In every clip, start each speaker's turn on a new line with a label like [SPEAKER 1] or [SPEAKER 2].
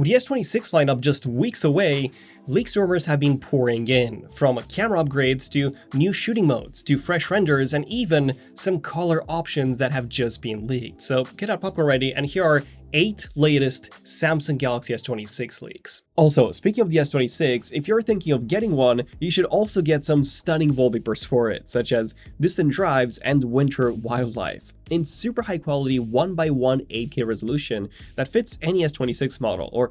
[SPEAKER 1] With the S26 lineup just weeks away, leaks rumors have been pouring in, from camera upgrades to new shooting modes to fresh renders and even some color options that have just been leaked. So get that popcorn ready, and here are 8 latest Samsung Galaxy S26 leaks. Also, speaking of the S26, if you're thinking of getting one, you should also get some stunning wallpapers for it, such as distant drives and winter wildlife, in super high quality 1:1 8K resolution that fits any S26 model, or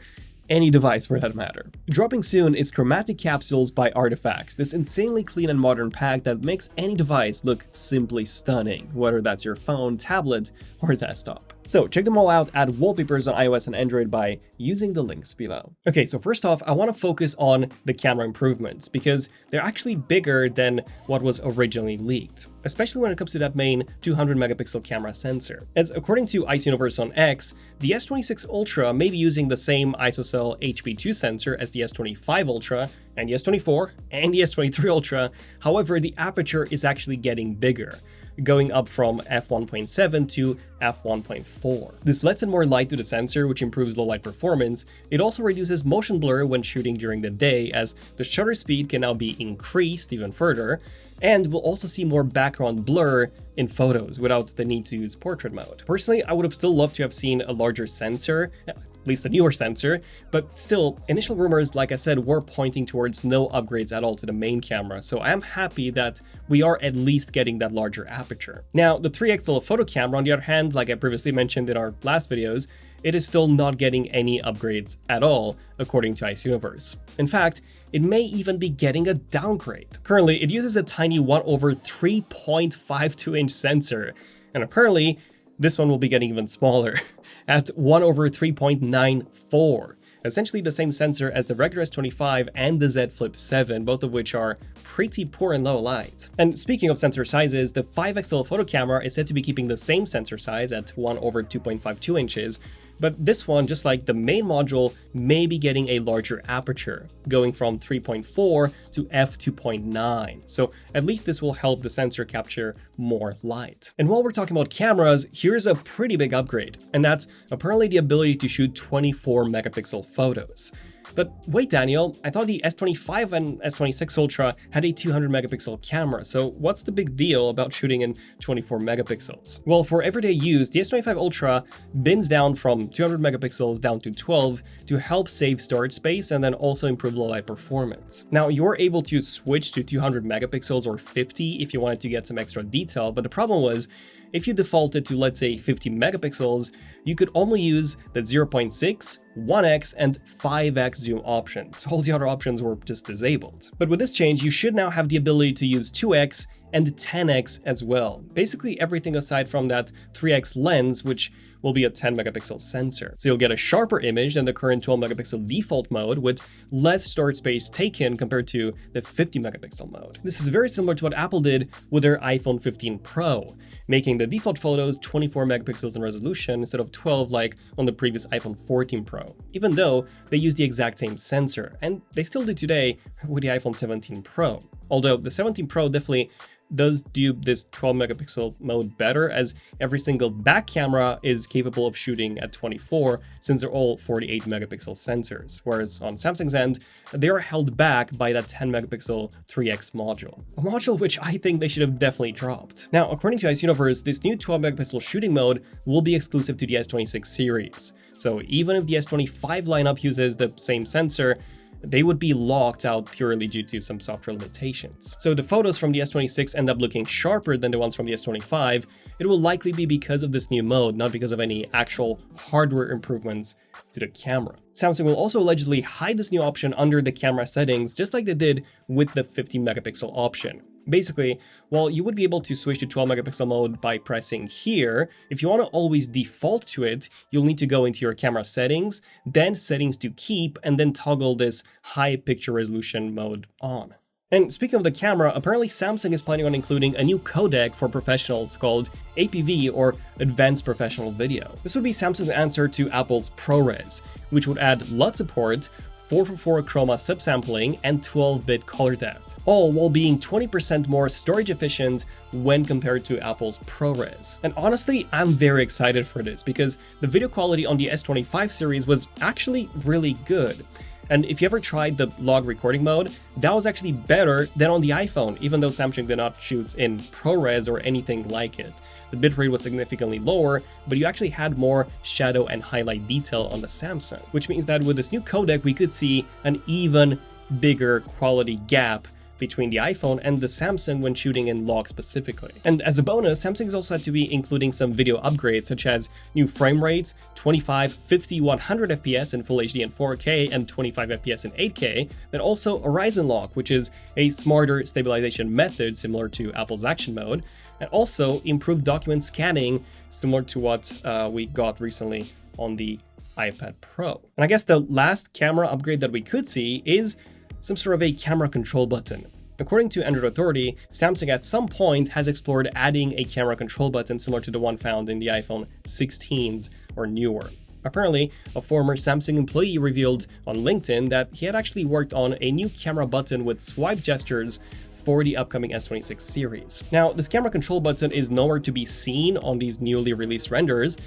[SPEAKER 1] any device for that matter. Dropping soon is Chromatic Capsules by Artifacts, this insanely clean and modern pack that makes any device look simply stunning, whether that's your phone, tablet, or desktop. So check them all out at Wallpapers on iOS and Android by using the links below. Okay, so first off, I want to focus on the camera improvements because they're actually bigger than what was originally leaked, especially when it comes to that main 200 megapixel camera sensor. As according to Universe on X, the S26 Ultra may be using the same ISOCELL HP2 sensor as the S25 Ultra and the S24 and the S23 Ultra. However, the aperture is actually getting bigger, going up from f1.7 to f1.4. This lets in more light to the sensor, which improves low light performance. It also reduces motion blur when shooting during the day, as the shutter speed can now be increased even further, and we'll also see more background blur in photos without the need to use portrait mode. Personally, I would have still loved to have seen a larger sensor, at least a newer sensor, but still, initial rumors, like I said, were pointing towards no upgrades at all to the main camera, so I am happy that we are at least getting that larger aperture. Now, the 3x telephoto camera, on the other hand, like I previously mentioned in our last videos, it is still not getting any upgrades at all, according to Universe. In fact, it may even be getting a downgrade. Currently, it uses a tiny 1/3.52-inch sensor, and apparently, this one will be getting even smaller, at 1/3.94. Essentially the same sensor as the regular S25 and the Z Flip 7, both of which are pretty poor in low light. And speaking of sensor sizes, the 5x telephoto camera is said to be keeping the same sensor size at 1/2.52 inches, but this one, just like the main module, may be getting a larger aperture, going from 3.4 to f2.9. So at least this will help the sensor capture more light. And while we're talking about cameras, here's a pretty big upgrade, and that's apparently the ability to shoot 24 megapixel photos. But wait, Daniel, I thought the S25 and S26 Ultra had a 200 megapixel camera, so what's the big deal about shooting in 24 megapixels? Well, for everyday use, the S25 Ultra bins down from 200 megapixels down to 12 to help save storage space and then also improve low light performance. Now, you're able to switch to 200 megapixels or 50 if you wanted to get some extra detail, but the problem was, if you defaulted to, let's say, 50 megapixels, you could only use the 0.6, 1x, and 5x zoom options. All the other options were just disabled. But with this change, you should now have the ability to use 2x and 10x as well. Basically everything aside from that 3x lens, which will be a 10 megapixel sensor. So you'll get a sharper image than the current 12 megapixel default mode with less storage space taken compared to the 50 megapixel mode. This is very similar to what Apple did with their iPhone 15 Pro, making the default photos 24 megapixels in resolution instead of 12 like on the previous iPhone 14 Pro, even though they use the exact same sensor, and they still do today with the iPhone 17 Pro. Although the 17 Pro definitely does do this 12 megapixel mode better, as every single back camera is capable of shooting at 24 since they're all 48 megapixel sensors, whereas on Samsung's end, they are held back by that 10 megapixel 3x module, a module which I think they should have definitely dropped. Now, according to Universe, this new 12 megapixel shooting mode will be exclusive to the S26 series. So even if the S25 lineup uses the same sensor, they would be locked out purely due to some software limitations. So the photos from the S26 end up looking sharper than the ones from the S25. It will likely be because of this new mode, not because of any actual hardware improvements to the camera. Samsung will also allegedly hide this new option under the camera settings, just like they did with the 50 megapixel option. Basically, while you would be able to switch to 12 megapixel mode by pressing here, if you want to always default to it, you'll need to go into your camera settings, then settings to keep, and then toggle this high picture resolution mode on. And speaking of the camera, apparently Samsung is planning on including a new codec for professionals called APV, or Advanced Professional Video. This would be Samsung's answer to Apple's ProRes, which would add LUT support, 444 chroma subsampling, and 12-bit color depth, all while being 20% more storage efficient when compared to Apple's ProRes. And honestly, I'm very excited for this because the video quality on the S25 series was actually really good. And if you ever tried the log recording mode, that was actually better than on the iPhone, even though Samsung did not shoot in ProRes or anything like it. The bitrate was significantly lower, but you actually had more shadow and highlight detail on the Samsung, which means that with this new codec, we could see an even bigger quality gap between the iPhone and the Samsung when shooting in log specifically. And as a bonus, Samsung is also said to be including some video upgrades such as new frame rates, 25, 50, 100 FPS in Full HD and 4K, and 25 FPS in 8K, then also Horizon Lock, which is a smarter stabilization method similar to Apple's Action Mode, and also improved document scanning similar to what we got recently on the iPad Pro. And I guess the last camera upgrade that we could see is some sort of a camera control button. According to Android Authority, Samsung at some point has explored adding a camera control button similar to the one found in the iPhone 16s or newer. Apparently, a former Samsung employee revealed on LinkedIn that he had actually worked on a new camera button with swipe gestures for the upcoming S26 series. Now, this camera control button is nowhere to be seen on these newly released renders,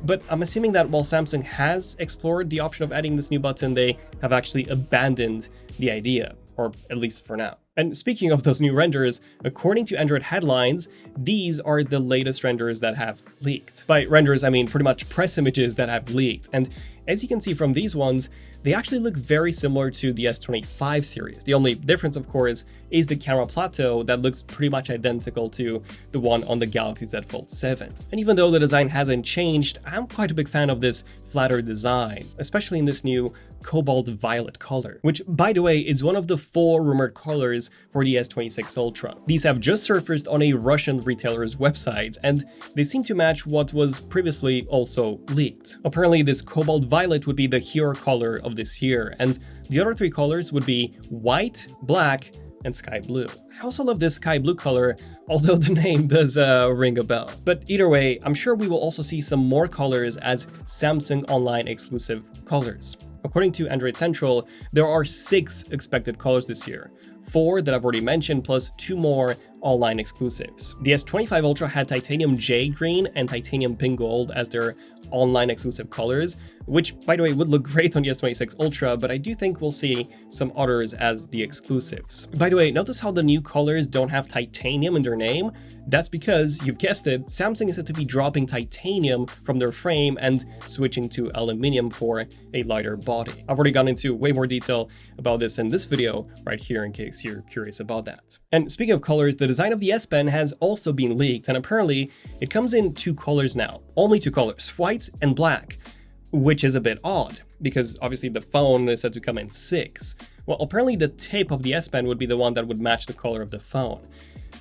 [SPEAKER 1] but I'm assuming that while Samsung has explored the option of adding this new button, they have actually abandoned the idea, or at least for now. And speaking of those new renders, according to Android headlines, these are the latest renders that have leaked. By renders, I mean pretty much press images that have leaked. And as you can see from these ones, they actually look very similar to the S25 series. The only difference, of course, is the camera plateau that looks pretty much identical to the one on the Galaxy Z Fold 7. And even though the design hasn't changed, I'm quite a big fan of this flatter design, especially in this new cobalt violet color, which, by the way, is one of the 4 rumored colors for the S26 Ultra. These have just surfaced on a Russian retailer's website, and they seem to match what was previously also leaked. Apparently, this cobalt violet would be the hero color of this year, and the other 3 colors would be white, black, and sky blue. I also love this sky blue color, although the name does ring a bell. But either way, I'm sure we will also see some more colors as Samsung Online exclusive colors. According to Android Central, there are 6 expected colors this year, 4 that I've already mentioned, plus 2 more online exclusives. The S25 Ultra had titanium jade green and titanium pink gold as their online exclusive colors, which, by the way, would look great on the S26 Ultra, but I do think we'll see some others as the exclusives. By the way, notice how the new colors don't have titanium in their name? That's because, you've guessed it, Samsung is said to be dropping titanium from their frame and switching to aluminum for a lighter body. I've already gone into way more detail about this in this video right here in case you're curious about that. And speaking of colors, the design of the S Pen has also been leaked, and apparently it comes in 2 colors now. Only 2 colors, white and black, which is a bit odd because obviously the phone is said to come in 6. Well, apparently the tip of the S Pen would be the one that would match the color of the phone.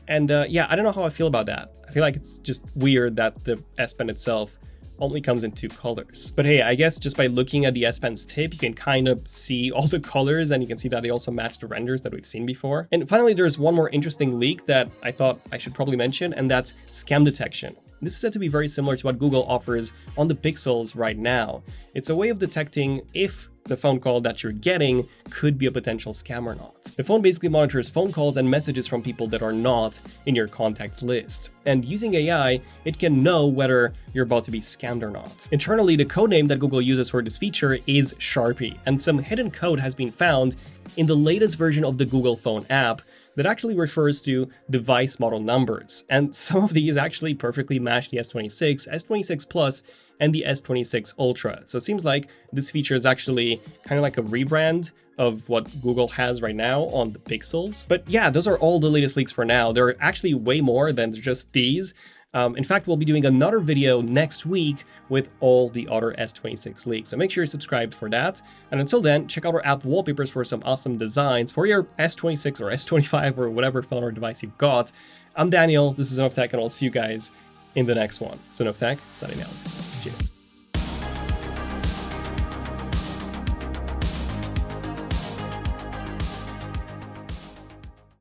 [SPEAKER 1] And yeah, I don't know how I feel about that. I feel like it's just weird that the S Pen itself only comes in 2 colors. But hey, I guess just by looking at the S Pen's tip, you can kind of see all the colors, and you can see that they also match the renders that we've seen before. And finally, there's one more interesting leak that I thought I should probably mention, and that's scam detection. This is said to be very similar to what Google offers on the Pixels right now. It's a way of detecting if the phone call that you're getting could be a potential scam or not. The phone basically monitors phone calls and messages from people that are not in your contacts list. And using AI, it can know whether you're about to be scammed or not. Internally, the codename that Google uses for this feature is Sharpie, and some hidden code has been found in the latest version of the Google Phone app that actually refers to device model numbers. And some of these actually perfectly match the S26, S26 Plus, and the S26 Ultra. So it seems like this feature is actually kind of like a rebrand of what Google has right now on the Pixels. But yeah, those are all the latest leaks for now. There are actually way more than just these. In fact, we'll be doing another video next week with all the other S26 leaks, so make sure you're subscribed for that. And until then, check out our app wallpapers for some awesome designs for your S26 or S25 or whatever phone or device you've got. I'm Daniel, this is ZONEofTECH, and I'll see you guys in the next one. ZONEofTECH, signing out. Cheers.